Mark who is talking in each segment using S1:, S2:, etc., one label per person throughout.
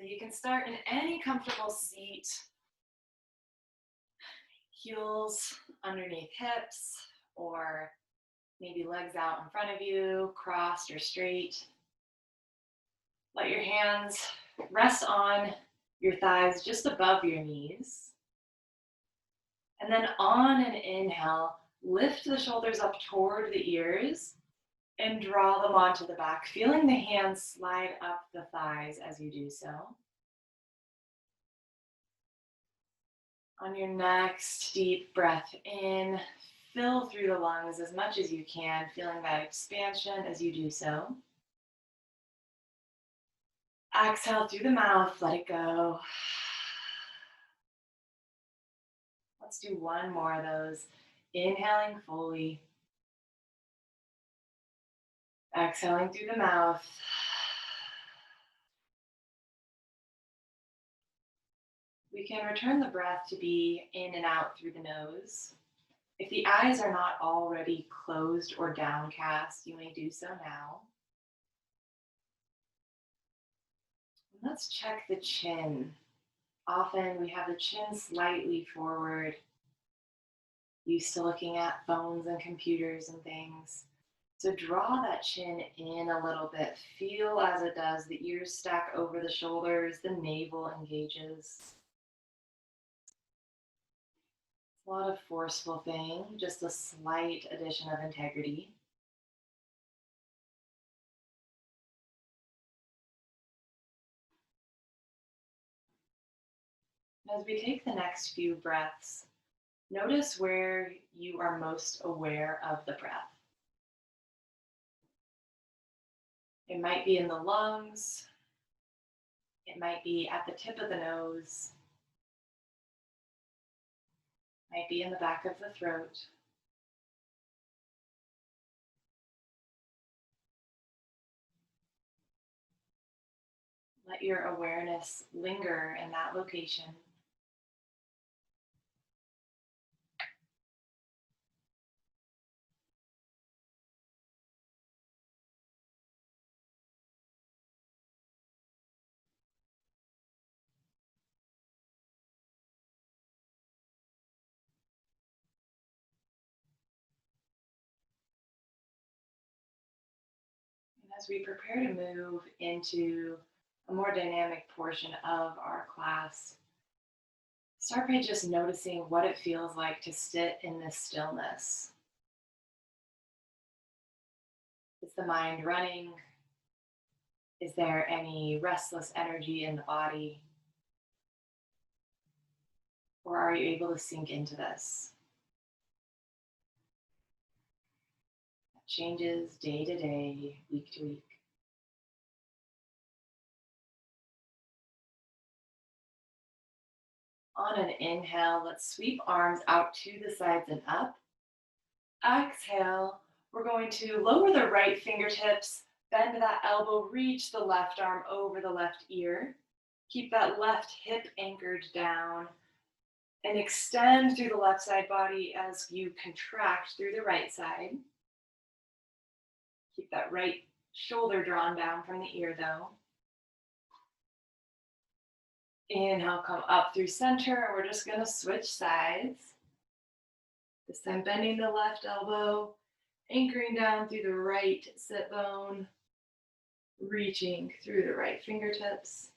S1: you can start in any comfortable seat, heels underneath hips, or maybe legs out in front of you, crossed or straight. Let your hands rest on your thighs just above your knees. And then on an inhale, lift the shoulders up toward the ears and draw them onto the back, feeling the hands slide up the thighs as you do so. On your next deep breath in, fill through the lungs as much as you can, feeling that expansion as you do so. Exhale through the mouth, let it go. Let's do one more of those. Inhaling fully. Exhaling through the mouth. We can return the breath to be in and out through the nose. If the eyes are not already closed or downcast, you may do so now. Let's check the chin. Often we have the chin slightly forward, used to looking at phones and computers and things. So draw that chin in a little bit. Feel as it does, the ears stack over the shoulders, the navel engages. It's not a forceful thing, just a slight addition of integrity. As we take the next few breaths, notice where you are most aware of the breath. It might be in the lungs. It might be at the tip of the nose. It might be in the back of the throat. Let your awareness linger in that location. And as we prepare to move into a more dynamic portion of our class, start by just noticing what it feels like to sit in this stillness. Is the mind running? Is there any restless energy in the body? Or are you able to sink into this? That changes day to day, week to week. On an inhale, let's sweep arms out to the sides and up. Exhale, we're going to lower the right fingertips, bend that elbow, reach the left arm over the left ear. Keep that left hip anchored down and extend through the left side body as you contract through the right side. Keep that right shoulder drawn down from the ear though. Inhale, come up through center, and we're just going to switch sides. This time bending the left elbow, anchoring down through the right sit bone, reaching through the right fingertips.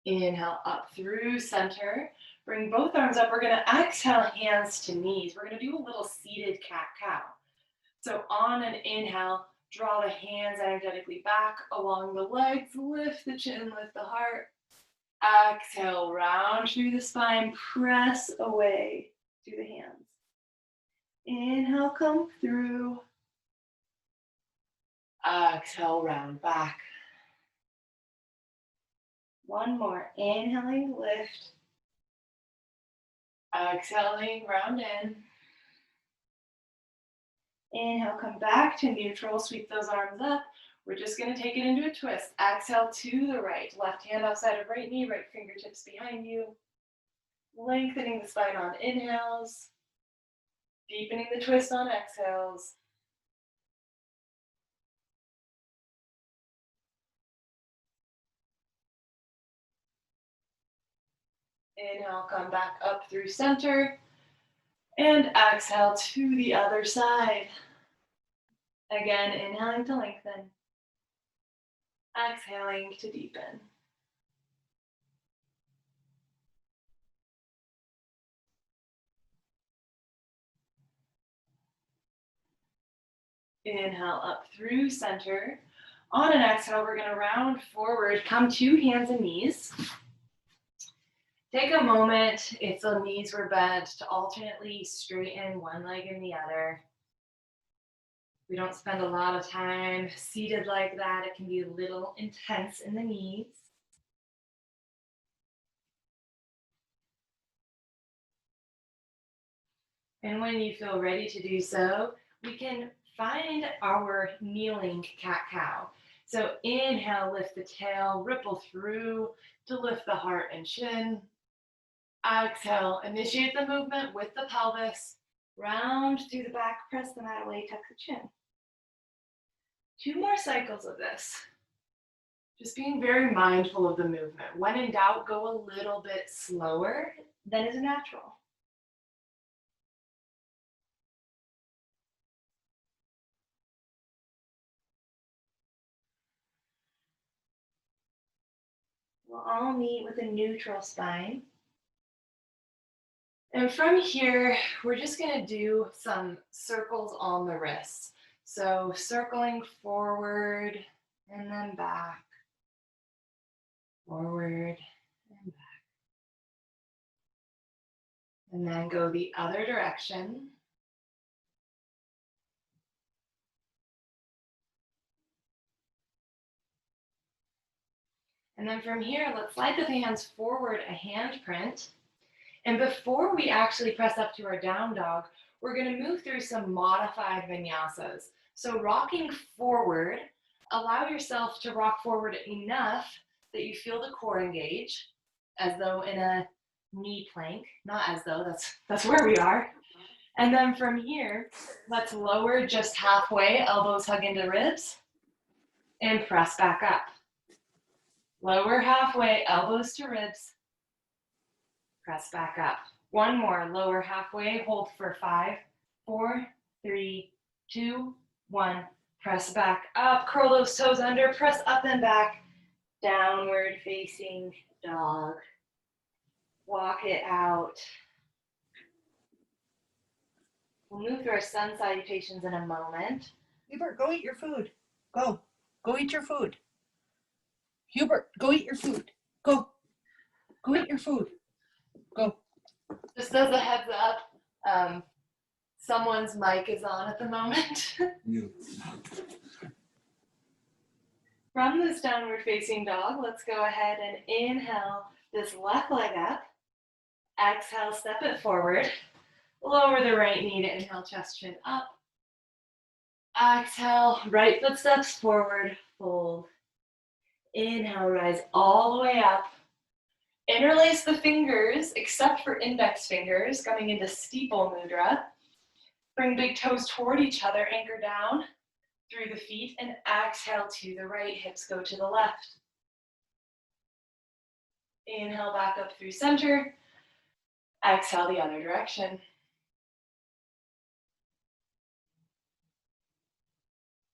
S1: Inhale up through center. Bring both arms up. We're going to exhale, hands to knees. We're going to do a little seated cat-cow. So on an inhale, draw the hands energetically back along the legs. Lift the chin, lift the heart. Exhale, round through the spine. Press away through the hands. Inhale, come through. Exhale, round back. One more. Inhaling, lift. Exhaling, round in. Inhale, come back to neutral. Sweep those arms up. We're just going to take it into a twist. Exhale to the right. Left hand outside of right knee, right fingertips behind you. Lengthening the spine on inhales. Deepening the twist on exhales. Inhale, come back up through center. And exhale to the other side. Again, inhaling to lengthen. Exhaling to deepen. Inhale up through center. On an exhale, we're going to round forward, come to hands and knees. Take a moment, if the knees were bent, to alternately straighten one leg and the other. We don't spend a lot of time seated like that. It can be a little intense in the knees. And when you feel ready to do so, we can find our kneeling cat-cow. So inhale, lift the tail, ripple through to lift the heart and chin. Exhale, initiate the movement with the pelvis. Round through the back, press the mat away, tuck the chin. 2 more cycles of this. Just being very mindful of the movement. When in doubt, go a little bit slower than is natural. We'll all meet with a neutral spine. And from here, we're just going to do some circles on the wrists. So circling forward and then back, forward and back. And then go the other direction. And then from here, let's slide the hands forward a handprint. And before we actually press up to our down dog, we're going to move through some modified vinyasas. So rocking forward, allow yourself to rock forward enough that you feel the core engage, as though in a knee plank, not as though, that's where we are. And then from here, let's lower just halfway, elbows hug into ribs, and press back up. Lower halfway, elbows to ribs, press back up. One more, lower halfway, hold for 5, 4, 3, 2, 1. Press back up, curl those toes under, press up and back, downward facing dog. Walk it out. We'll move through our sun salutations in a moment.
S2: Hubert, go eat your food. Go. Go eat your food. Hubert, go eat your food. Go. Go eat your food. Go.
S1: Just as a heads up, someone's mic is on at the moment. From this downward facing dog, let's go ahead and inhale this left leg up. Exhale, step it forward. Lower the right knee to inhale, chest chin up. Exhale, right foot steps forward, fold. Inhale, rise all the way up. Interlace the fingers, except for index fingers, coming into steeple mudra. Bring big toes toward each other, anchor down through the feet, and exhale to the right, hips go to the left. Inhale back up through center. Exhale the other direction.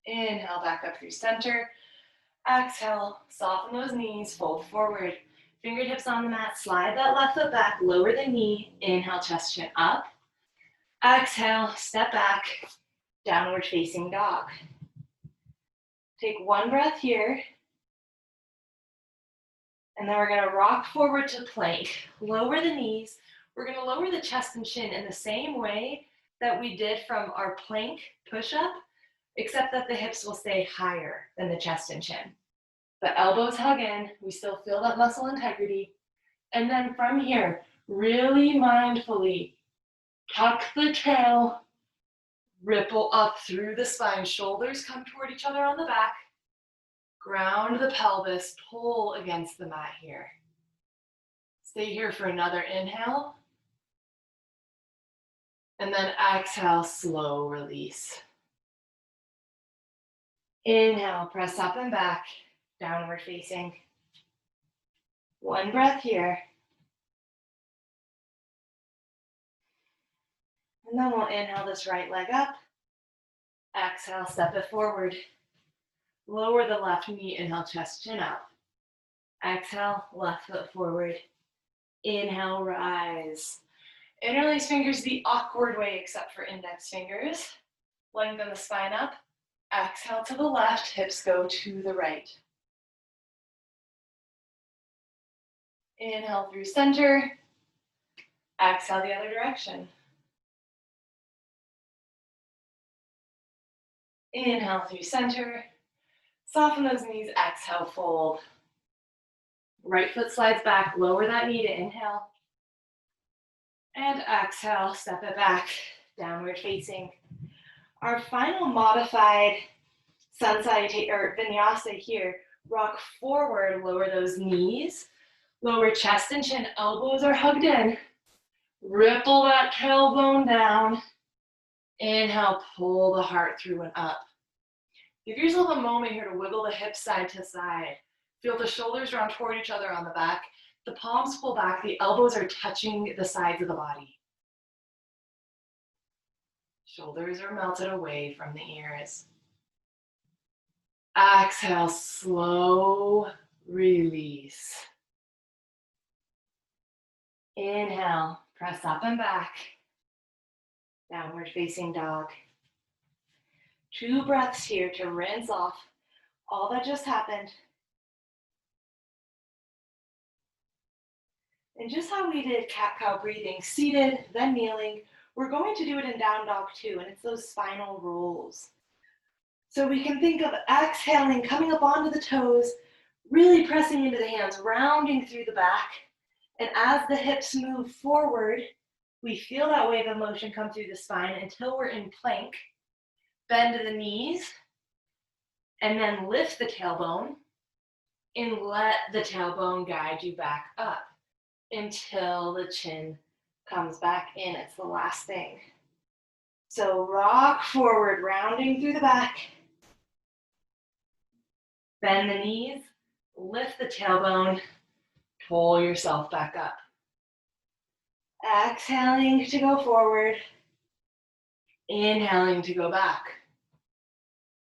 S1: Inhale back up through center. Exhale, soften those knees, fold forward. Fingertips on the mat, slide that left foot back, lower the knee. Inhale, chest chin up. Exhale, step back, downward facing dog. Take one breath here. And then we're going to rock forward to plank. Lower the knees. We're going to lower the chest and chin in the same way that we did from our plank push-up, except that the hips will stay higher than the chest and chin. The elbows hug in. We still feel that muscle integrity. And then from here, really mindfully tuck the tail, ripple up through the spine. Shoulders come toward each other on the back. Ground the pelvis, pull against the mat here. Stay here for another inhale. And then exhale, slow release. Inhale, press up and back, downward facing. One breath here. And then we'll inhale this right leg up. Exhale, step it forward. Lower the left knee, inhale, chest, chin up. Exhale, left foot forward. Inhale, rise. Interlace fingers the awkward way except for index fingers. Lengthen the spine up. Exhale to the left, hips go to the right. Inhale through center. Exhale the other direction. Inhale through center. Soften those knees, exhale, fold. Right foot slides back, lower that knee to inhale. And exhale, step it back, downward facing. Our final modified sun salutation or vinyasa here, rock forward, lower those knees, lower chest and chin, elbows are hugged in. Ripple that tailbone down. Inhale, pull the heart through and up. Give yourself a moment here to wiggle the hips side to side. Feel the shoulders round toward each other on the back. The palms pull back, the elbows are touching the sides of the body. Shoulders are melted away from the ears. Exhale, slow release. Inhale, press up and back. Downward facing dog. 2 breaths here to rinse off all that just happened. And just how we did cat-cow breathing, seated, then kneeling, we're going to do it in down dog too, and it's those spinal rolls. So we can think of exhaling, coming up onto the toes, really pressing into the hands, rounding through the back. And as the hips move forward, we feel that wave of motion come through the spine until we're in plank. Bend the knees, and then lift the tailbone, and let the tailbone guide you back up until the chin comes back in. It's the last thing. So rock forward, rounding through the back. Bend the knees, lift the tailbone, pull yourself back up. Exhaling to go forward, inhaling to go back.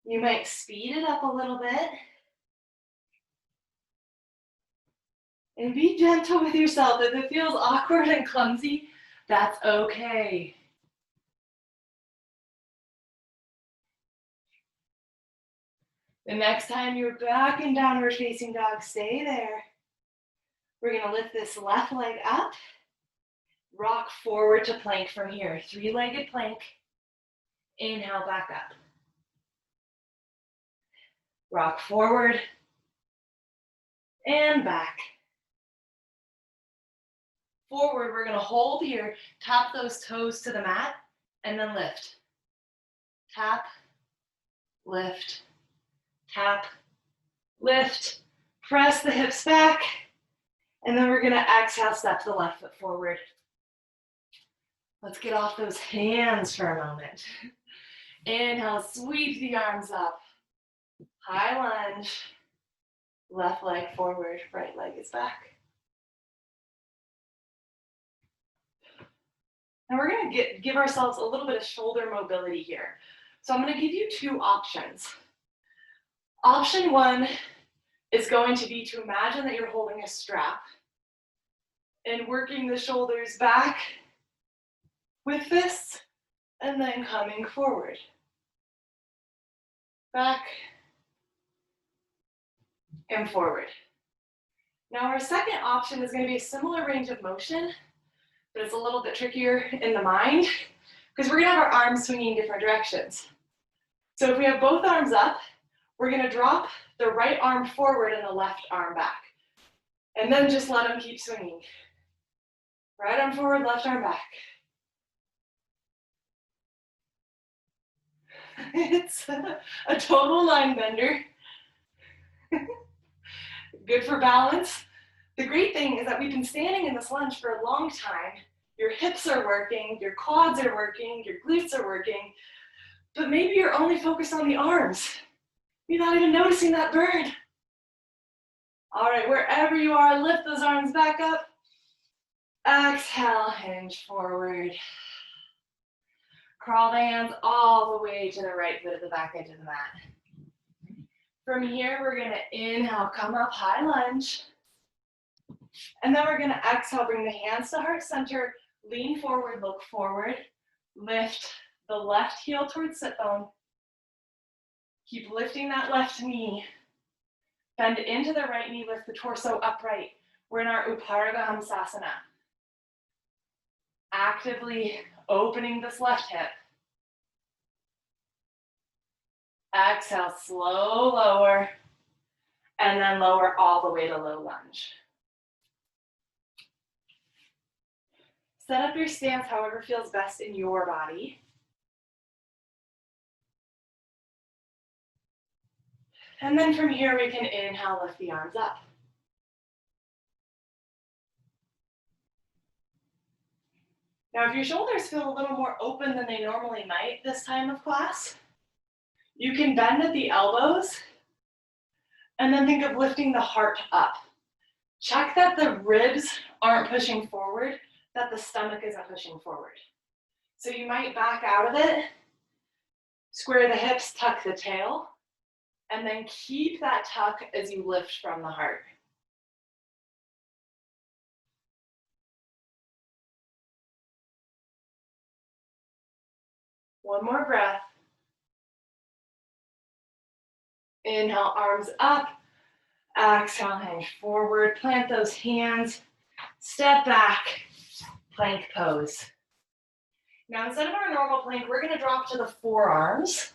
S1: You might speed it up a little bit. And be gentle with yourself. If it feels awkward and clumsy, that's okay. The next time you're back in downward facing dog, stay there. We're gonna lift this left leg up, rock forward to plank from here. 3-legged plank. Inhale, back up. Rock forward and back. Forward, we're gonna hold here, tap those toes to the mat, and then lift. Tap, lift, tap, lift, press the hips back, and then we're gonna exhale, step the left foot forward. Let's get off those hands for a moment. Inhale, sweep the arms up. High lunge, left leg forward, right leg is back. Now we're gonna give ourselves a little bit of shoulder mobility here. So I'm gonna give you 2 options. Option 1 is going to be to imagine that you're holding a strap and working the shoulders back with fists and then coming forward. Back and forward. Now our second option is going to be a similar range of motion, but it's a little bit trickier in the mind because we're going to have our arms swinging in different directions. So if we have both arms up, we're going to drop the right arm forward and the left arm back. And then just let them keep swinging. Right arm forward, left arm back. It's a total line bender. Good for balance. The great thing is that we've been standing in this lunge for a long time. Your hips are working, your quads are working, your glutes are working, but maybe you're only focused on the arms. You're not even noticing that burn. All right, wherever you are, lift those arms back up. Exhale, hinge forward. Crawl the hands all the way to the right foot of the back edge of the mat. From here, we're gonna inhale, come up, high lunge. And then we're gonna exhale, bring the hands to heart center, lean forward, look forward, lift the left heel towards sit bone. Keep lifting that left knee. Bend into the right knee, lift the torso upright. We're in our Uparaga Hamsasana. Actively opening this left hip. Exhale, slow lower, and then lower all the way to low lunge. Set up your stance however feels best in your body. And then from here, we can inhale, lift the arms up. Now, if your shoulders feel a little more open than they normally might this time of class, you can bend at the elbows and then think of lifting the heart up. Check that the ribs aren't pushing forward, that the stomach isn't pushing forward. So you might back out of it, square the hips, tuck the tail, and then keep that tuck as you lift from the heart. One more breath. Inhale, arms up. Exhale, hinge forward. Plant those hands. Step back. Plank pose. Now, instead of our normal plank, we're going to drop to the forearms.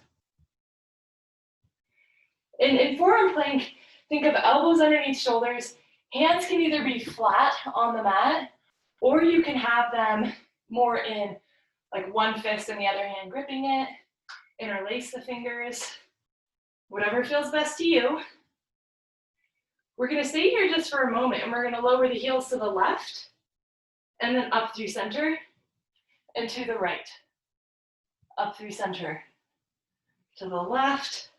S1: In forearm plank, think of elbows underneath shoulders. Hands can either be flat on the mat, or you can have them more in like one fist and the other hand gripping it. Interlace the fingers. Whatever feels best to you. We're going to stay here just for a moment, and we're going to lower the heels to the left, and then up through center, and to the right. Up through center, to the left,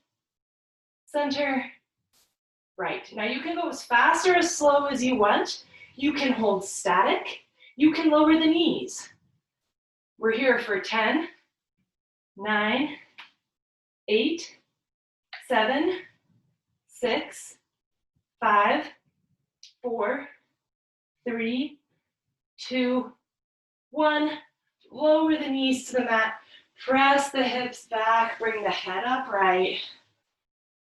S1: center, right. Now you can go as fast or as slow as you want. You can hold static. You can lower the knees. We're here for 10, 9, 8, 7, 6, 5, 4, 3, 2, 1. Lower the knees to the mat. Press the hips back. Bring the head upright.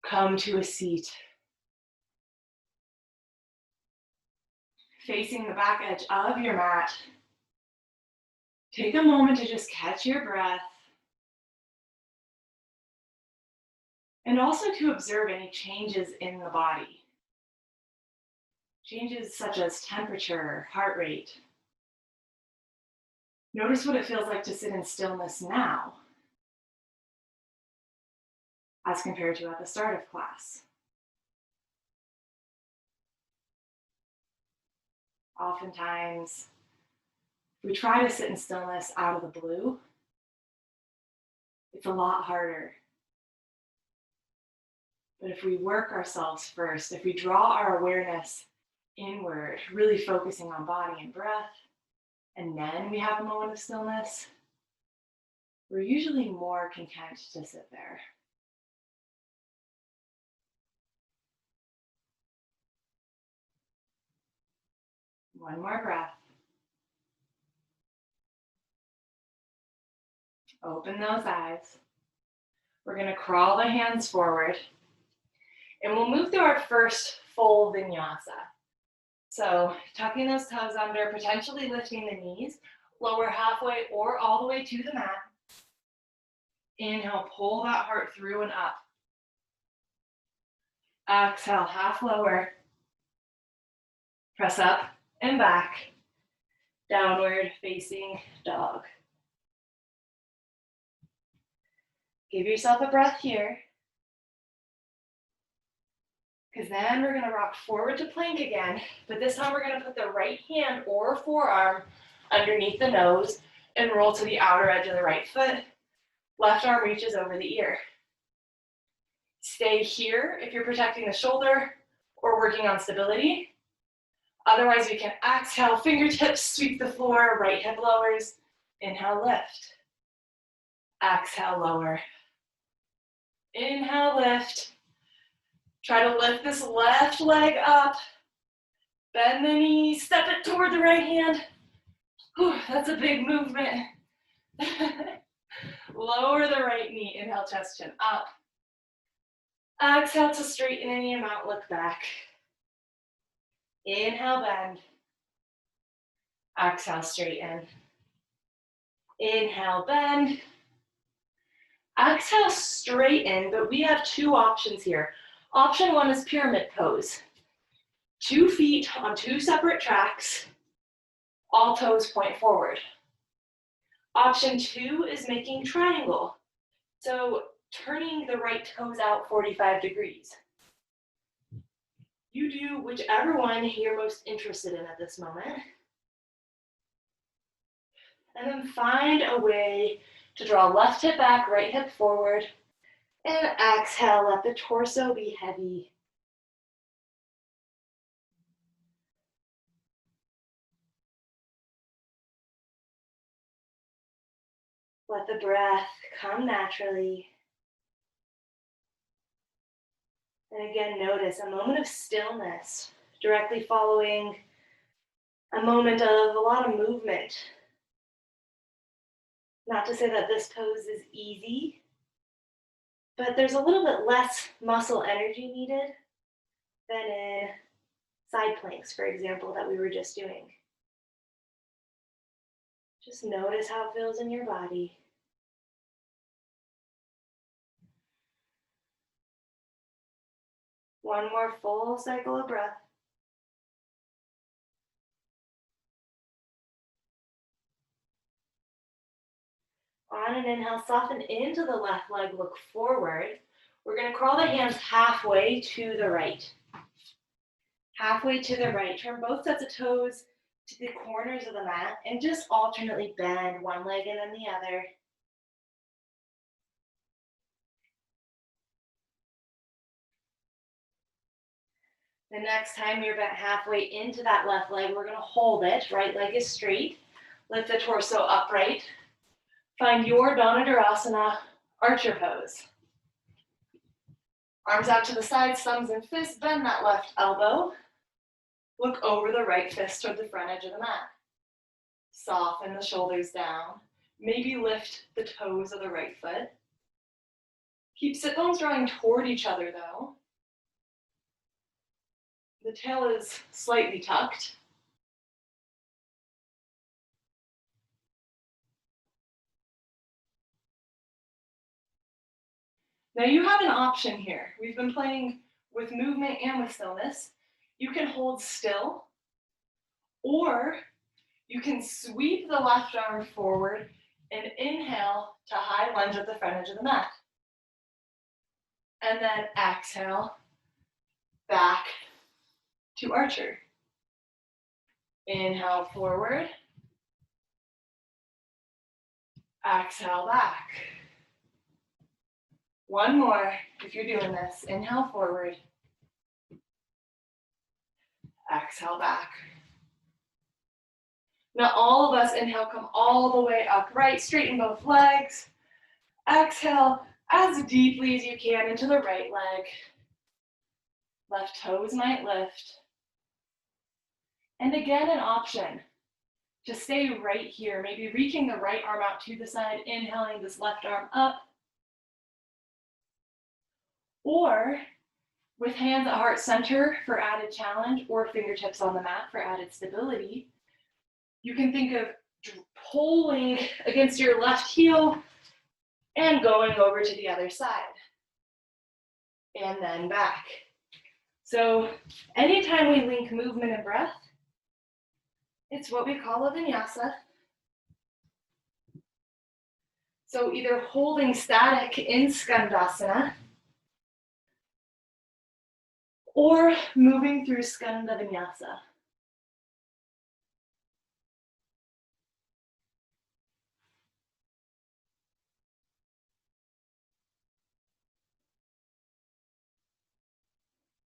S1: Come to a seat. Facing the back edge of your mat. Take a moment to just catch your breath. And also to observe any changes in the body. Changes such as temperature, heart rate. Notice what it feels like to sit in stillness now, as compared to at the start of class. Oftentimes, we try to sit in stillness out of the blue. It's a lot harder. But if we work ourselves first, if we draw our awareness inward, really focusing on body and breath, and then we have a moment of stillness, we're usually more content to sit there. One more breath. Open those eyes. We're going to crawl the hands forward. And we'll move through our first full vinyasa. So tucking those toes under, potentially lifting the knees, lower halfway or all the way to the mat. Inhale, pull that heart through and up. Exhale, half lower. Press up and back. Downward facing dog. Give yourself a breath here. Because then we're going to rock forward to plank again, but this time we're going to put the right hand or forearm underneath the nose and roll to the outer edge of the right foot. Left arm reaches over the ear. Stay here if you're protecting the shoulder or working on stability. Otherwise, we can exhale, fingertips sweep the floor, right hip lowers. Inhale, lift. Exhale, lower. Inhale, lift. Try to lift this left leg up. Bend the knee, step it toward the right hand. Whew, that's a big movement. Lower the right knee. Inhale, chest, chin up. Exhale to straighten any amount, look back. Inhale, bend. Exhale, straighten. Inhale, bend. Exhale, straighten, but we have two options here. Option one is pyramid pose. 2 feet on 2 separate tracks, all toes point forward. Option two is making triangle. So turning the right toes out 45 degrees. You do whichever one you're most interested in at this moment. And then find a way to draw left hip back, right hip forward. And exhale, let the torso be heavy. Let the breath come naturally. And again, notice a moment of stillness directly following a moment of a lot of movement. Not to say that this pose is easy, but there's a little bit less muscle energy needed than in side planks, for example, that we were just doing. Just notice how it feels in your body. One more full cycle of breath. On an inhale, soften into the left leg, look forward. We're going to crawl the hands halfway to the right. Halfway to the right. Turn both sets of toes to the corners of the mat and just alternately bend one leg and then the other. The next time you're bent halfway into that left leg, we're going to hold it. Right leg is straight. Lift the torso upright. Find your Dhanurasana archer pose. Arms out to the sides, thumbs and fists. Bend that left elbow. Look over the right fist toward the front edge of the mat. Soften the shoulders down. Maybe lift the toes of the right foot. Keep sit bones drawing toward each other though. The tail is slightly tucked. Now you have an option here. We've been playing with movement and with stillness. You can hold still, or you can sweep the left arm forward and inhale to high lunge at the front edge of the mat. And then exhale, back to archer. Inhale forward. Exhale back. One more if you're doing this. Inhale forward. Exhale back. Now all of us inhale, come all the way upright, straighten both legs. Exhale as deeply as you can into the right leg. Left toes might lift. And again, an option to stay right here, maybe reaching the right arm out to the side, inhaling this left arm up. Or with hands at heart center for added challenge, or fingertips on the mat for added stability, you can think of pulling against your left heel and going over to the other side. And then back. So anytime we link movement and breath, it's what we call a vinyasa. So either holding static in Skandasana or moving through Skanda Vinyasa.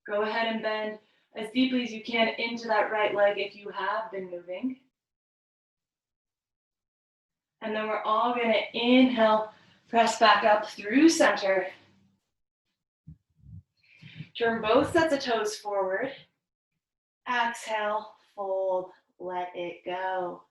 S1: Go ahead and bend as deeply as you can into that right leg if you have been moving. And then we're all going to inhale Press back up through center. Turn both sets of toes forward. Exhale, fold, let it go.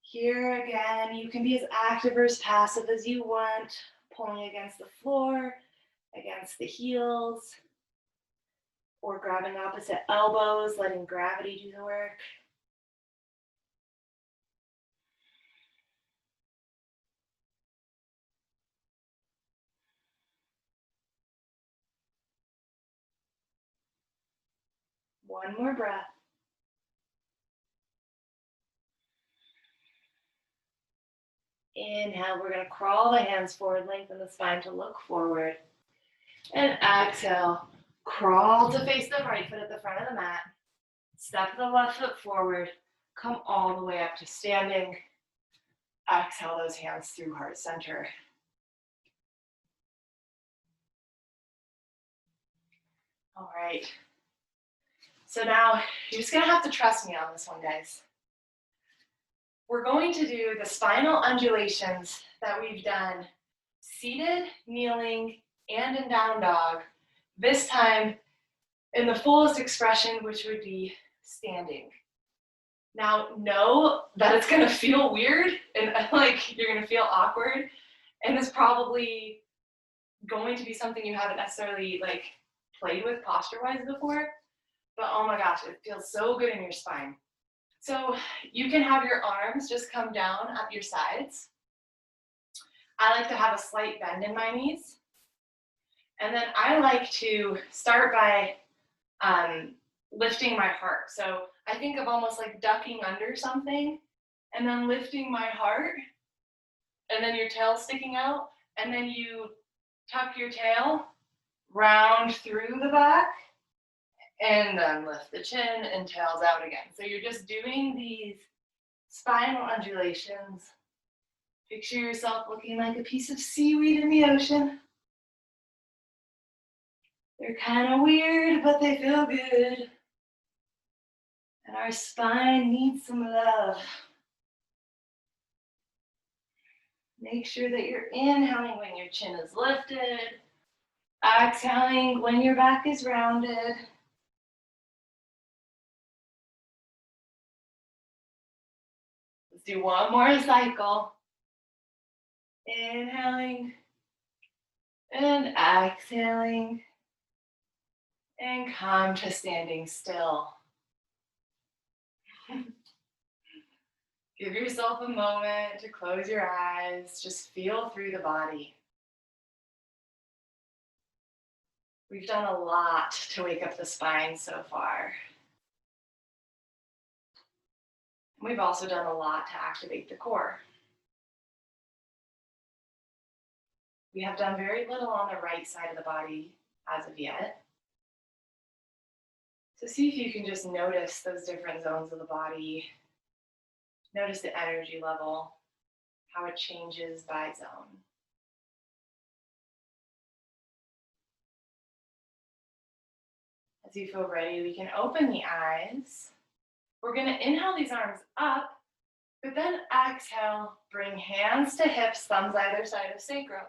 S1: Here again, you can be as active or as passive as you want, pulling against the floor, against the heels, or grabbing opposite elbows, letting gravity do the work. One more breath. Inhale, we're going to crawl the hands forward, lengthen the spine to look forward. And exhale, crawl to face the right foot at the front of the mat. Step the left foot forward, come all the way up to standing. Exhale those hands through heart center. All right. So now you're just going to have to trust me on this one, guys. We're going to do the spinal undulations that we've done seated, kneeling, and in down dog. This time in the fullest expression, which would be standing. Now, know that it's going to feel weird and like you're going to feel awkward, and it's probably going to be something you haven't necessarily like played with posture-wise before, but oh my gosh, it feels so good in your spine. So you can have your arms just come down at your sides. I like to have a slight bend in my knees. And then I like to start by lifting my heart. So I think of almost like ducking under something and then lifting my heart, and then your tail sticking out, and then you tuck your tail, round through the back, and then lift the chin and tails out again. So you're just doing these spinal undulations. Picture yourself looking like a piece of seaweed in the ocean. They're kind of weird, but they feel good. And our spine needs some love. Make sure that you're inhaling when your chin is lifted, exhaling when your back is rounded. Let's do one more cycle. Inhaling and exhaling, and come to standing still. Give yourself a moment to close your eyes. Just feel through the body. We've done a lot to wake up the spine so far. We've also done a lot to activate the core. We have done very little on the right side of the body as of yet. So see if you can just notice those different zones of the body. Notice the energy level, how it changes by zone. As you feel ready, we can open the eyes. We're going to inhale these arms up, but then exhale, bring hands to hips, thumbs either side of sacrum.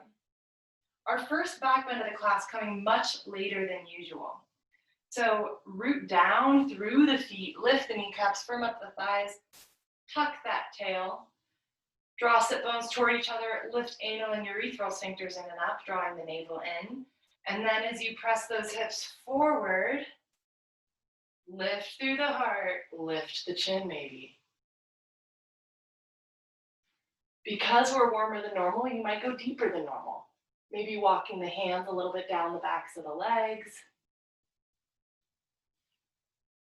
S1: Our first back bend of the class coming much later than usual. So root down through the feet, lift the kneecaps, firm up the thighs, tuck that tail, draw sit bones toward each other, lift anal and urethral sphincters in and up, drawing the navel in. And then as you press those hips forward, lift through the heart, lift the chin maybe. Because we're warmer than normal, you might go deeper than normal. Maybe walking the hands a little bit down the backs of the legs.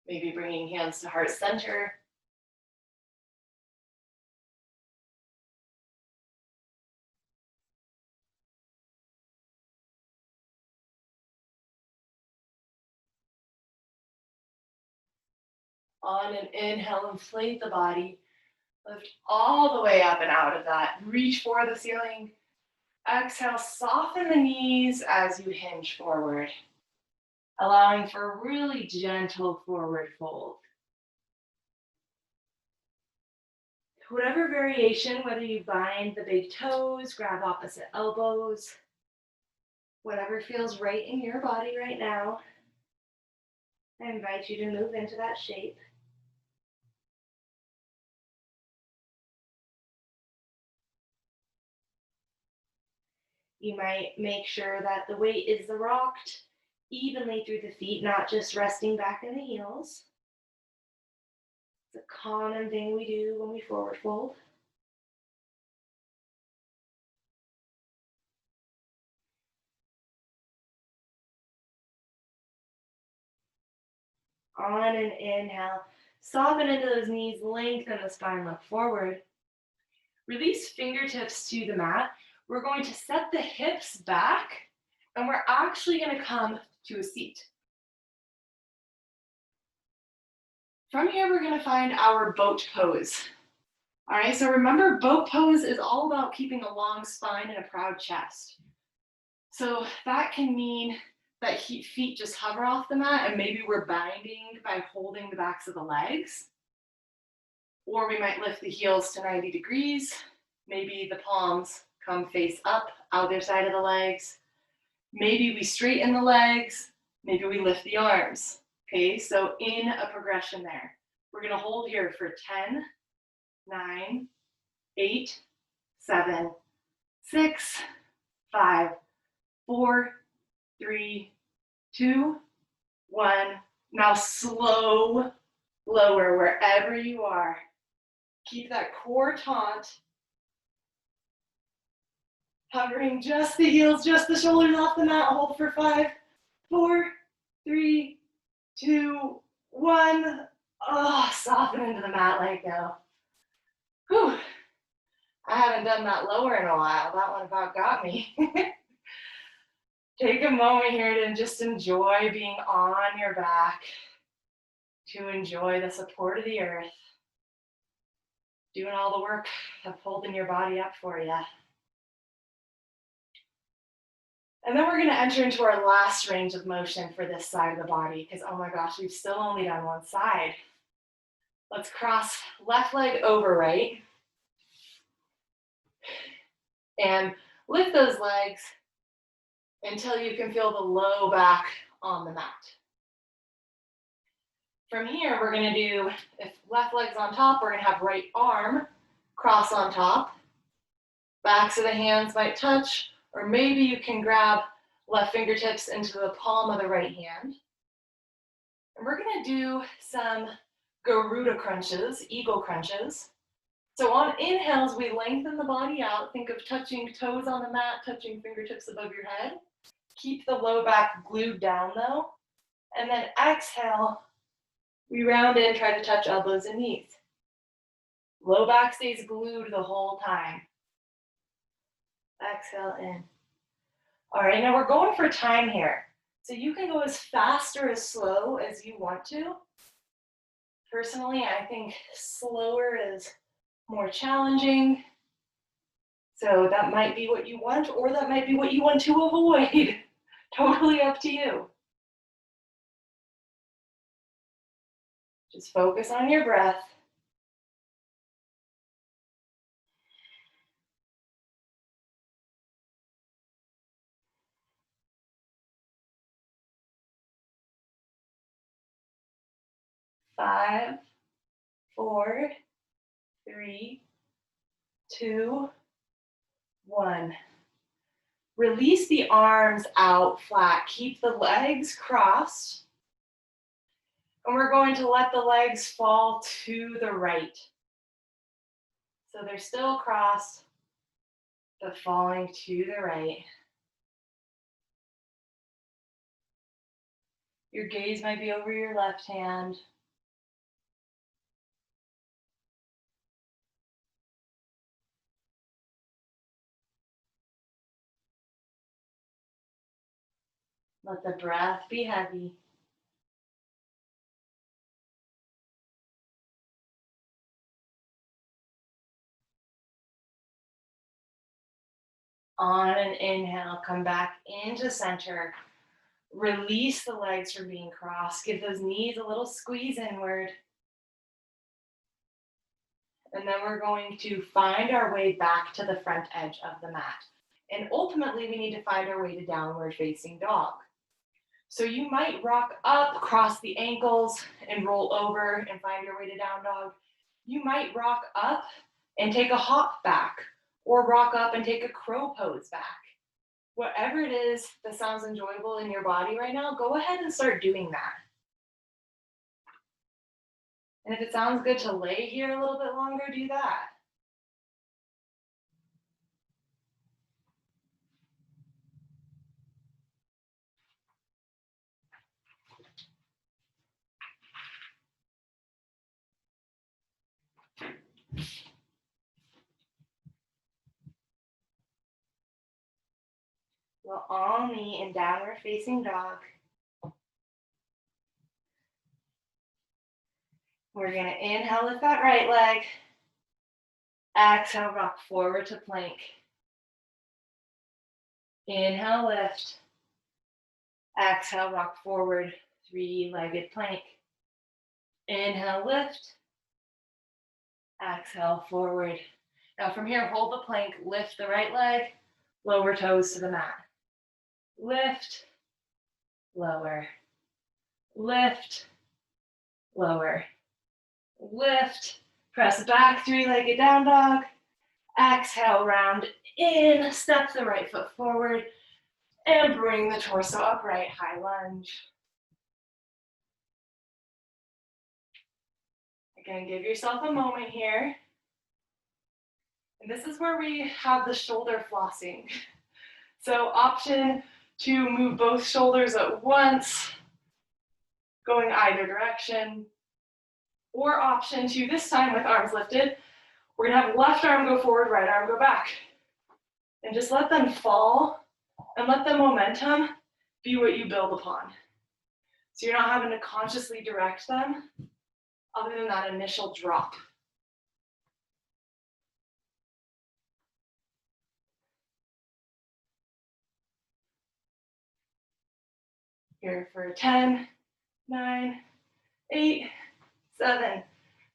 S1: Maybe bringing hands to heart center. On an inhale, inflate the body. Lift all the way up and out of that. Reach for the ceiling. Exhale, soften the knees as you hinge forward. allowing for a really gentle forward fold. Whatever variation, whether you bind the big toes, grab opposite elbows, whatever feels right in your body right now, I invite you to move into that shape. You might make sure that the weight is rocked evenly through the feet, not just resting back in the heels. It's a common thing we do when we forward fold. On an inhale, soften into those knees, lengthen the spine, look forward. Release fingertips to the mat. We're going to set the hips back, and we're actually going to come to a seat. From here, we're going to find our boat pose. All right, so remember, boat pose is all about keeping a long spine and a proud chest. So that can mean that feet just hover off the mat, and maybe we're binding by holding the backs of the legs. Or we might lift the heels to 90 degrees. Maybe the palms come face up, either side of the legs. Maybe we straighten the legs. Maybe we lift the arms. Okay, so in a progression there. We're gonna hold here for 10, 9, 8, 7, 6, 5, 4, 3, 2, 1. Now slow, lower wherever you are. Keep that core taut. Hovering just the heels, just the shoulders off the mat. Hold for 5, 4, 3, 2, 1. Oh, soften into the mat, let it go. Whew. I haven't done that lower in a while. That one about got me. Take a moment here to just enjoy being on your back, to enjoy the support of the earth, doing all the work of holding your body up for you. And then we're going to enter into our last range of motion for this side of the body because, oh my gosh, we've still only done one side. Let's cross left leg over right and lift those legs until you can feel the low back on the mat. From here, we're going to do, if left leg's on top, we're going to have right arm cross on top. Backs of the hands might touch, or maybe you can grab left fingertips into the palm of the right hand. And we're going to do some Garuda crunches, eagle crunches. So on inhales, we lengthen the body out. Think of touching toes on the mat, touching fingertips above your head. Keep the low back glued down though. And then exhale, we round in, try to touch elbows and knees. Low back stays glued the whole time. Exhale in. All right, now we're going for time here. So you can go as fast or as slow as you want to. Personally, I think slower is more challenging. So that might be what you want, or that might be what you want to avoid. Totally up to you. Just focus on your breath. Five, 4, 3, 2, 1. Release the arms out flat. Keep the legs crossed. And we're going to let the legs fall to the right. So they're still crossed, but falling to the right. Your gaze might be over your left hand. Let the breath be heavy. On an inhale, come back into center. Release the legs from being crossed. Give those knees a little squeeze inward. And then we're going to find our way back to the front edge of the mat. And ultimately, we need to find our way to downward facing dog. So you might rock up, cross the ankles, and roll over and find your way to down dog. You might rock up and take a hop back, or rock up and take a crow pose back. Whatever it is that sounds enjoyable in your body right now, go ahead and start doing that. And if it sounds good to lay here a little bit longer, do that. Well, all knee and downward facing dog. We're gonna inhale, lift that right leg. Exhale, rock forward to plank. Inhale, lift. Exhale, rock forward, three-legged plank. Inhale, lift. Exhale, forward. Now from here, hold the plank, lift the right leg, lower toes to the mat. Lift, lower, lift, lower, lift. Press back, three-legged down dog. Exhale, round in, step the right foot forward, and bring the torso upright, high lunge. Again, give yourself a moment here. And this is where we have the shoulder flossing. So option to move both shoulders at once, going either direction, or option to, this time with arms lifted, we're gonna have left arm go forward, right arm go back. And just let them fall and let the momentum be what you build upon. So you're not having to consciously direct them other than that initial drop. Here for 10, 9, 8, 7,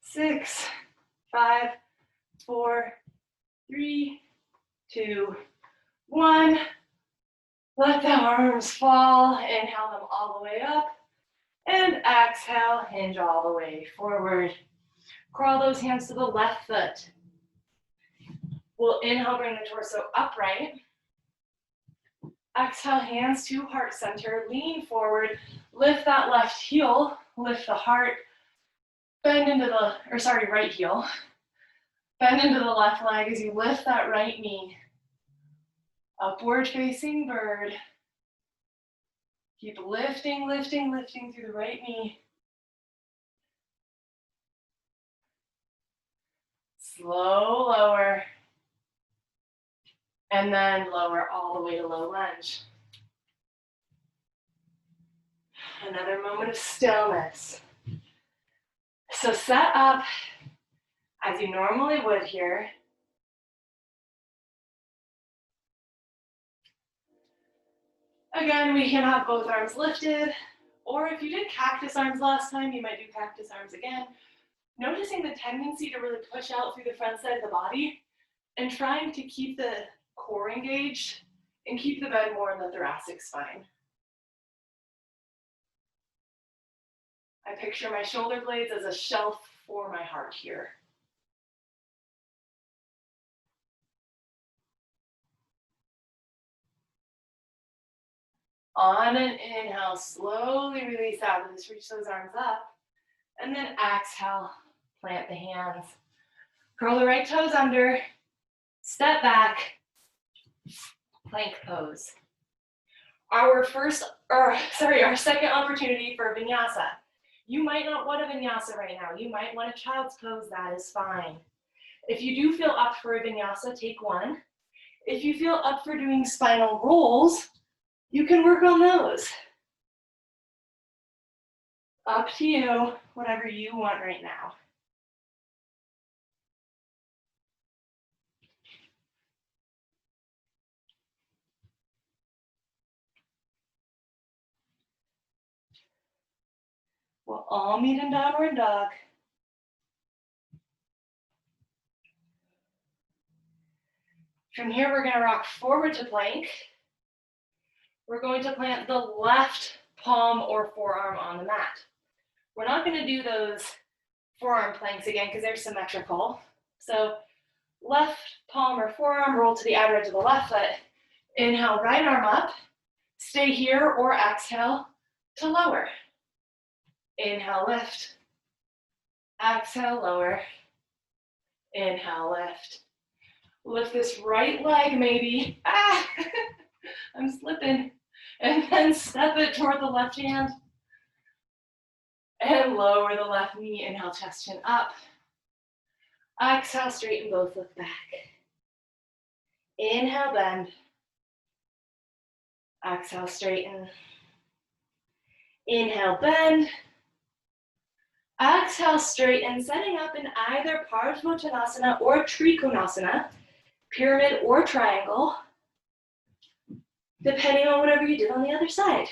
S1: 6, 5, 4, 3, 2, 1. Let the arms fall. Inhale them all the way up. And exhale, hinge all the way forward. Crawl those hands to the left foot. We'll inhale, bring the torso upright. Exhale, hands to heart center. Lean forward. Lift that left heel. Lift the heart. Bend into the, right heel. Bend into the left leg as you lift that right knee. Upward facing bird. Keep lifting, lifting, lifting through the right knee. Slow lower. And then lower all the way to low lunge. Another moment of stillness. So set up as you normally would here. Again, we can have both arms lifted, or if you did cactus arms last time, you might do cactus arms again. Noticing the tendency to really push out through the front side of the body and trying to keep the core engaged and keep the bend more in the thoracic spine. I picture my shoulder blades as a shelf for my heart here. On an inhale, slowly release out of this, reach those arms up. And then exhale, plant the hands. Curl the right toes under, step back, plank pose. Our second opportunity for vinyasa. You might not want a vinyasa right now. You might want a child's pose, that is fine. If you do feel up for a vinyasa, take one. If you feel up for doing spinal rolls, you can work on those. Up to you, whatever you want right now. We'll all meet in downward dog. From here, we're going to rock forward to plank. We're going to plant the left palm or forearm on the mat. We're not going to do those forearm planks again because they're symmetrical. So left palm or forearm, roll to the outer edge of the left foot. Inhale, right arm up. Stay here or exhale to lower. Inhale, lift. Exhale, lower. Inhale, lift. Lift this right leg maybe. Ah, I'm slipping. And then step it toward the left hand. And lower the left knee. Inhale, chest chin up. Exhale, straighten both, look back. Inhale, bend. Exhale, straighten. Inhale, bend. Exhale, straighten, setting up in either Parsvottanasana or Trikonasana, pyramid or triangle, depending on whatever you did on the other side.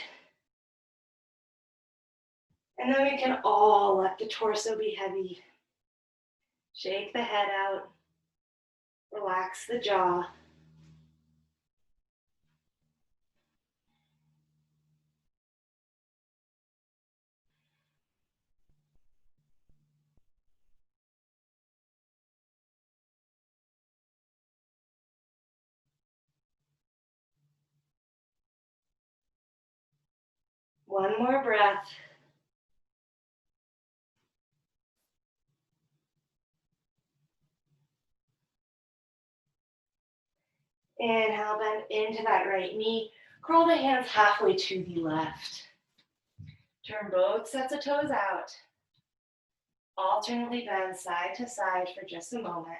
S1: And then we can all let the torso be heavy. Shake the head out. Relax the jaw. One more breath. Inhale, bend into that right knee. Curl the hands halfway to the left. Turn both sets of toes out. Alternately bend side to side for just a moment.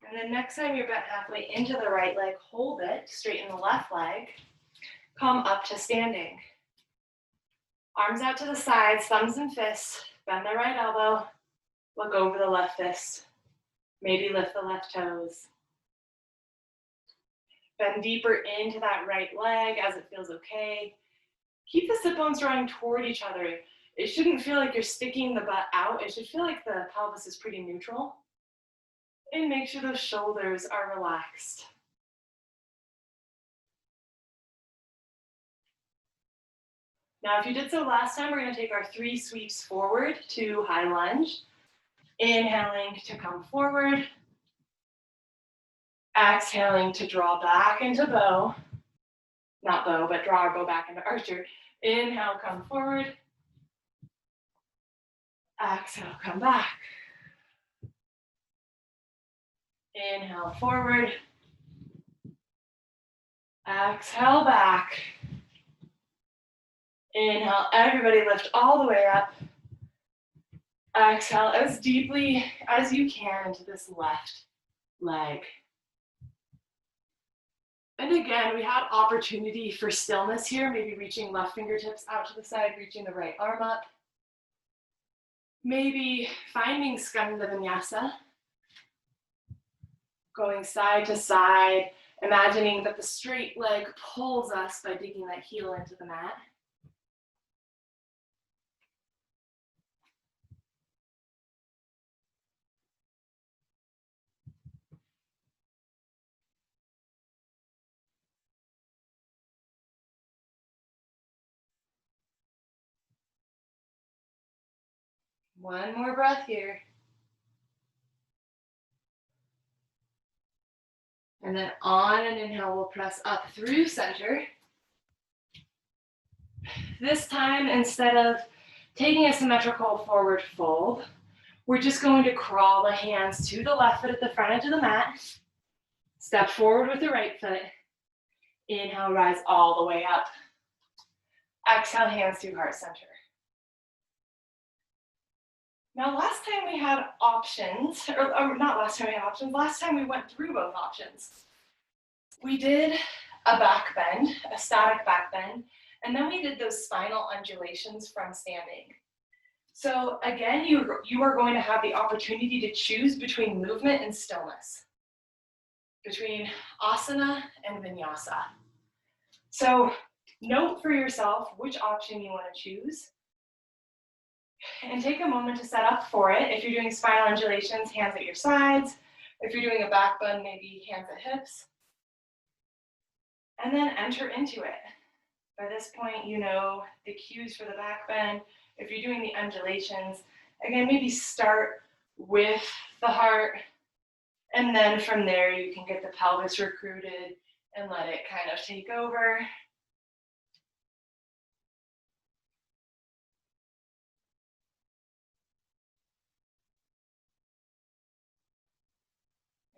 S1: And then next time you're bent halfway into the right leg, hold it, straighten the left leg, come up to standing. Arms out to the sides, thumbs and fists, bend the right elbow, look over the left fist, maybe lift the left toes. Bend deeper into that right leg as it feels okay. Keep the sit bones drawing toward each other. It shouldn't feel like you're sticking the butt out. It should feel like the pelvis is pretty neutral. And make sure those shoulders are relaxed. Now, if you did so last time, we're going to take our 3 sweeps forward to high lunge. Inhaling to come forward. Exhaling to draw back into bow. Not bow, but draw our bow back into archer. Inhale, come forward. Exhale, come back. Inhale, forward. Exhale, back. Inhale, everybody lift all the way up. Exhale as deeply as you can into this left leg. And again, we had opportunity for stillness here, maybe reaching left fingertips out to the side, reaching the right arm up. Maybe finding Skandha Vinyasa, going side to side, imagining that the straight leg pulls us by digging that heel into the mat. One more breath here. And then on an inhale, we'll press up through center. This time, instead of taking a symmetrical forward fold, we're just going to crawl the hands to the left foot at the front edge of the mat. Step forward with the right foot. Inhale, rise all the way up. Exhale, hands to heart center. Now, last time we had options, or not last time we had options, last time we went through both options. We did a back bend, a static back bend, and then we did those spinal undulations from standing. So again, you are going to have the opportunity to choose between movement and stillness, between asana and vinyasa. So note for yourself which option you want to choose and take a moment to set up for it. If you're doing spinal undulations, hands at your sides. If you're doing a back bend, maybe hands at hips. And then enter into it. By this point, you know the cues for the back bend. If you're doing the undulations, again, maybe start with the heart, and then from there you can get the pelvis recruited and let it kind of take over.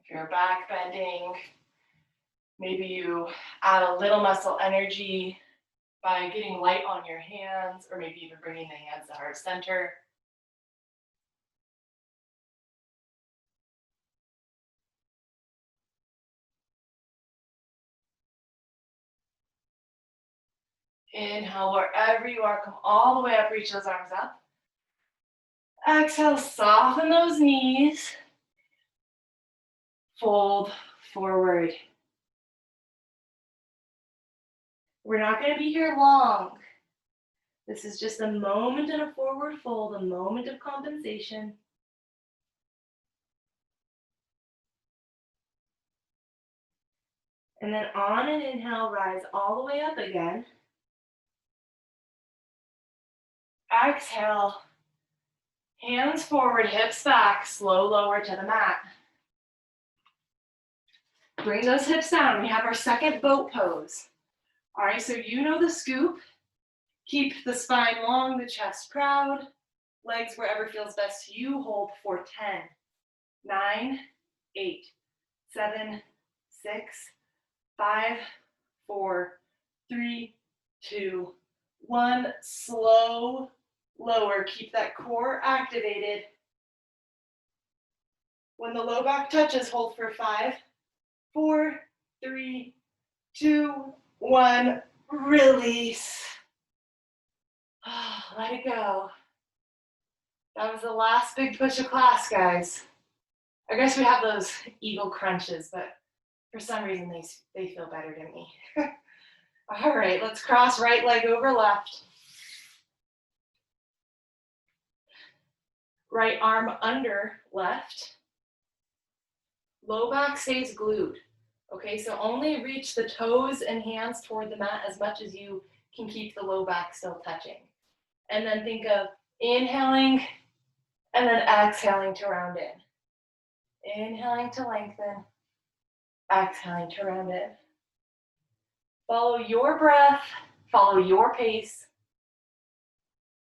S1: If you're back bending, maybe you add a little muscle energy by getting light on your hands, or maybe even bringing the hands to heart center. Inhale, wherever you are, come all the way up, reach those arms up. Exhale, soften those knees. Fold forward. We're not going to be here long. This is just a moment in a forward fold, a moment of compensation. And then on an inhale, rise all the way up again. Exhale, hands forward, hips back, slow lower to the mat. Bring those hips down. We have our second boat pose. All right, so you know the scoop. Keep the spine long, the chest proud. Legs wherever feels best to you. Hold for 10, 9, 8, 7, 6, 5, 4, 3, 2, 1. Slow lower. Keep that core activated. When the low back touches, hold for 5, 4, 3, 2, 1. Release. Let it go. That was the last big push of class, guys. I guess we have those eagle crunches, but for some reason they feel better to me. All right, let's cross right leg over left. Right arm under left. Low back stays glued. Okay, so only reach the toes and hands toward the mat as much as you can keep the low back still touching. And then think of inhaling and then exhaling to round in. Inhaling to lengthen, exhaling to round in. Follow your breath, follow your pace.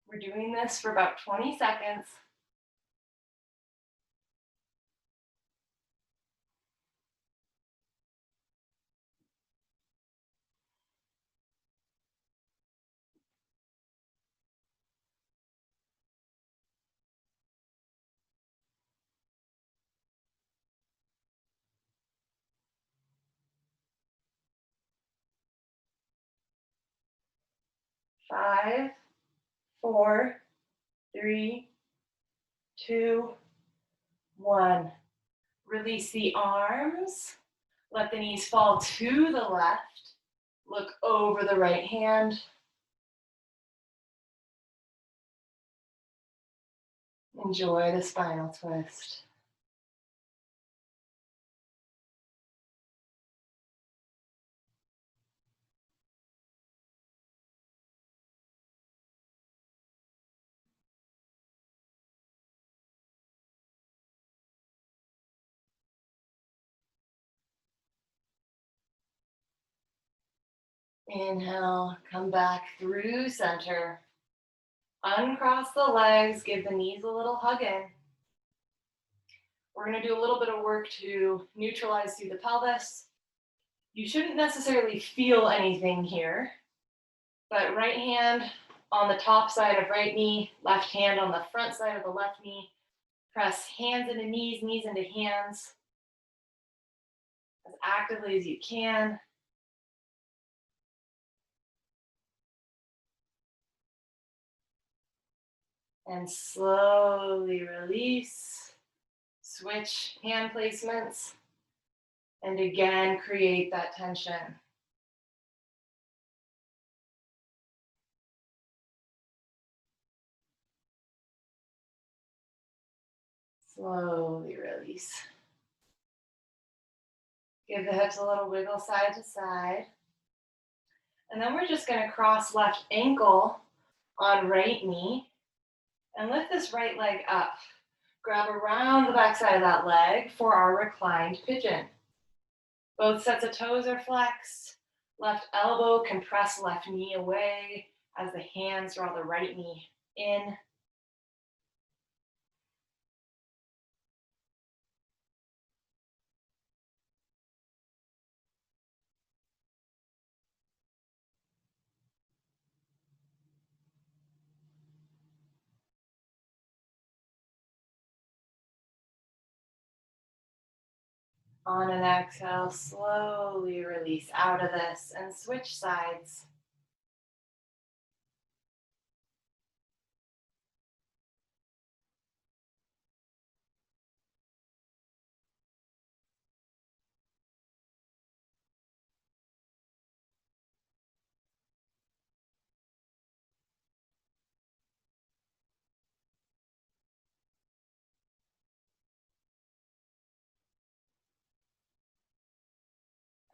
S1: We're doing this for about 20 seconds. Five, 4, 3, 2, 1. Release the arms. Let the knees fall to the left. Look over the right hand. Enjoy the spinal twist. Inhale, come back through center. Uncross the legs, give the knees a little hug in. We're going to do a little bit of work to neutralize through the pelvis. You shouldn't necessarily feel anything here, but right hand on the top side of right knee, left hand on the front side of the left knee. Press hands into knees, knees into hands as actively as you can. And slowly release. Switch hand placements. And again, create that tension. Slowly release. Give the hips a little wiggle side to side. And then we're just going to cross left ankle on right knee and lift this right leg up. Grab around the back side of that leg for our reclined pigeon. Both sets of toes are flexed. Left elbow can press left knee away as the hands draw the right knee in. On an exhale, slowly release out of this and switch sides.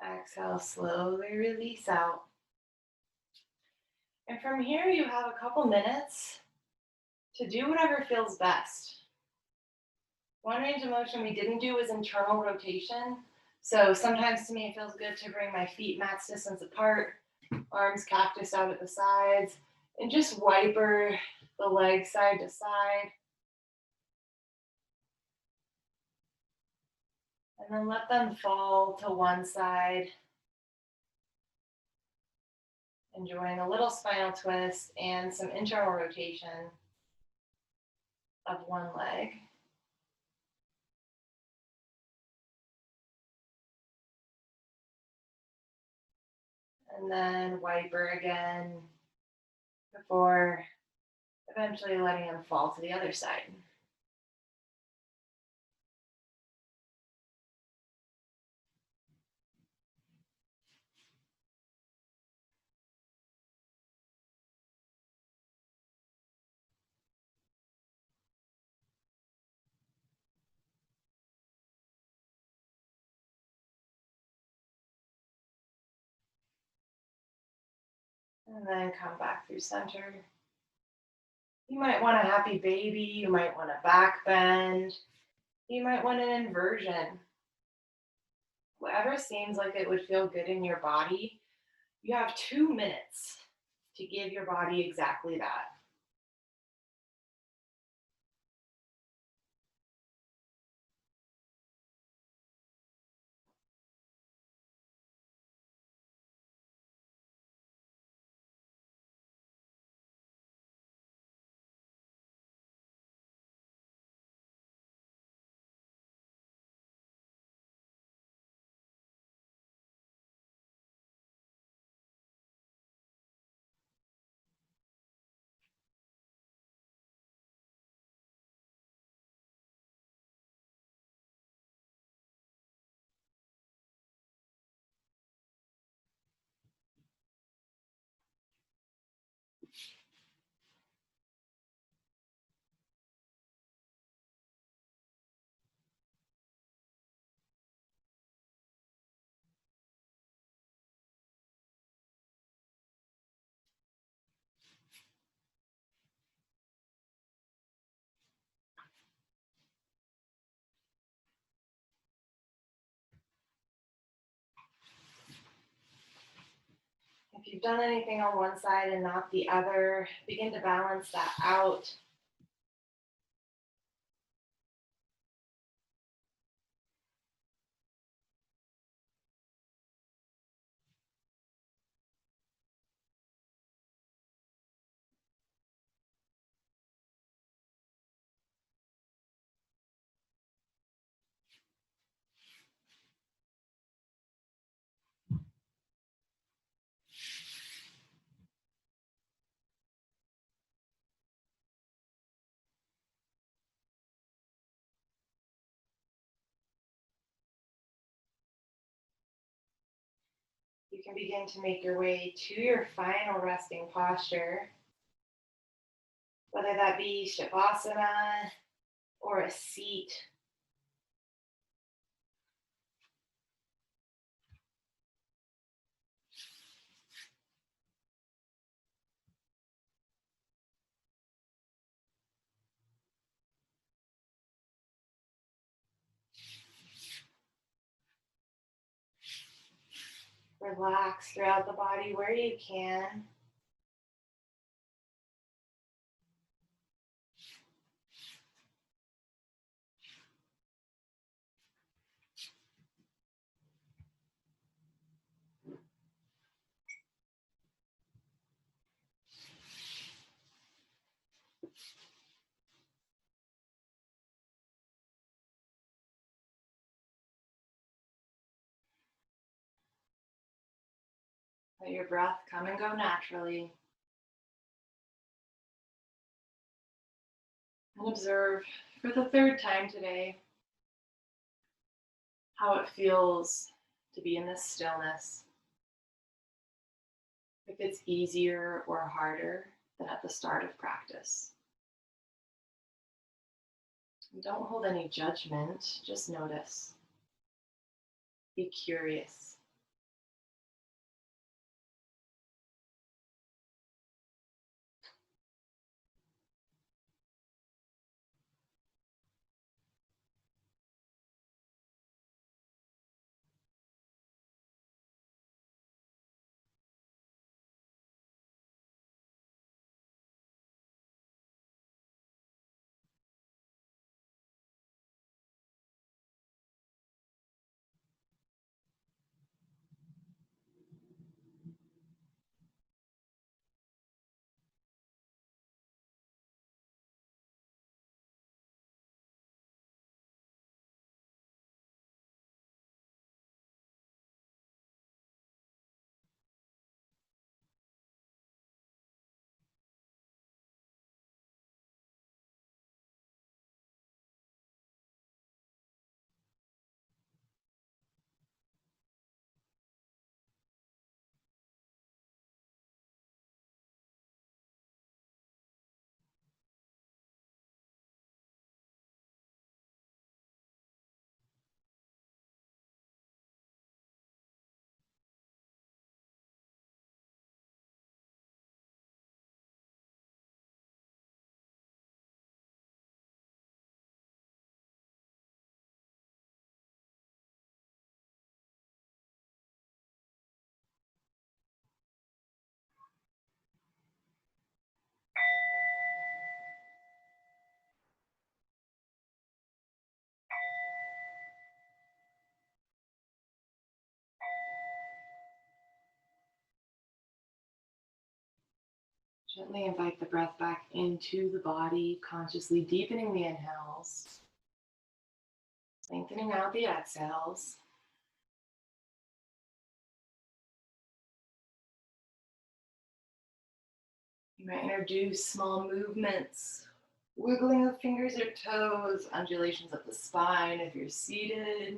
S1: Exhale, slowly release out. And from here, you have a couple minutes to do whatever feels best. One range of motion we didn't do was internal rotation. So sometimes to me, it feels good to bring my feet max distance apart, arms cactus out at the sides, and just wiper the legs side to side. And then let them fall to one side, enjoying a little spinal twist and some internal rotation of one leg. And then wiper again before eventually letting them fall to the other side. And then come back through center. You might want a happy baby. You might want a back bend. You might want an inversion. Whatever seems like it would feel good in your body, you have 2 minutes to give your body exactly that. If you've done anything on one side and not the other, begin to balance that out. You can begin to make your way to your final resting posture, whether that be Shavasana, or a seat. Relax throughout the body where you can. Let your breath come and go naturally. And observe for the third time today how it feels to be in this stillness. If it's easier or harder than at the start of practice. And don't hold any judgment, just notice. Be curious. Gently invite the breath back into the body, consciously deepening the inhales, lengthening out the exhales. You might introduce small movements, wiggling of fingers or toes, undulations of the spine if you're seated.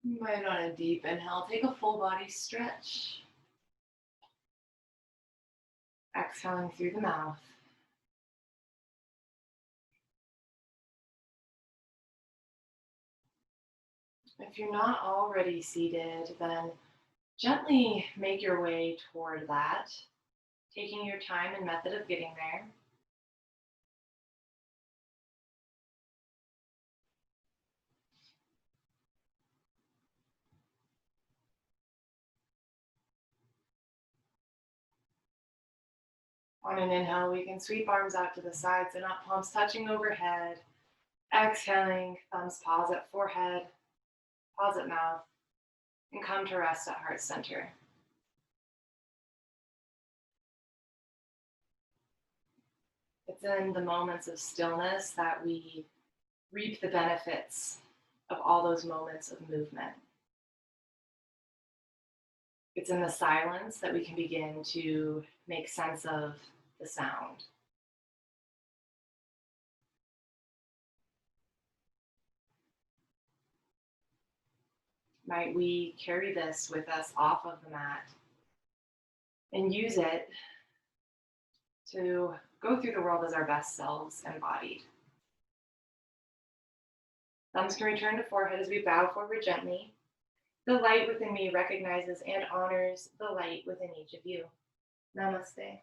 S1: You might on a deep inhale, take a full body stretch. Exhaling through the mouth. If you're not already seated, then gently make your way toward that, taking your time and method of getting there. On an inhale, we can sweep arms out to the sides, so not palms touching overhead. Exhaling, thumbs pause at forehead, pause at mouth, and come to rest at heart center. It's in the moments of stillness that we reap the benefits of all those moments of movement. It's in the silence that we can begin to make sense of the sound. might we carry this with us off of the mat and use it to go through the world as our best selves embodied. Thumbs can return to forehead as we bow forward gently. The light within me recognizes and honors the light within each of you. Namaste.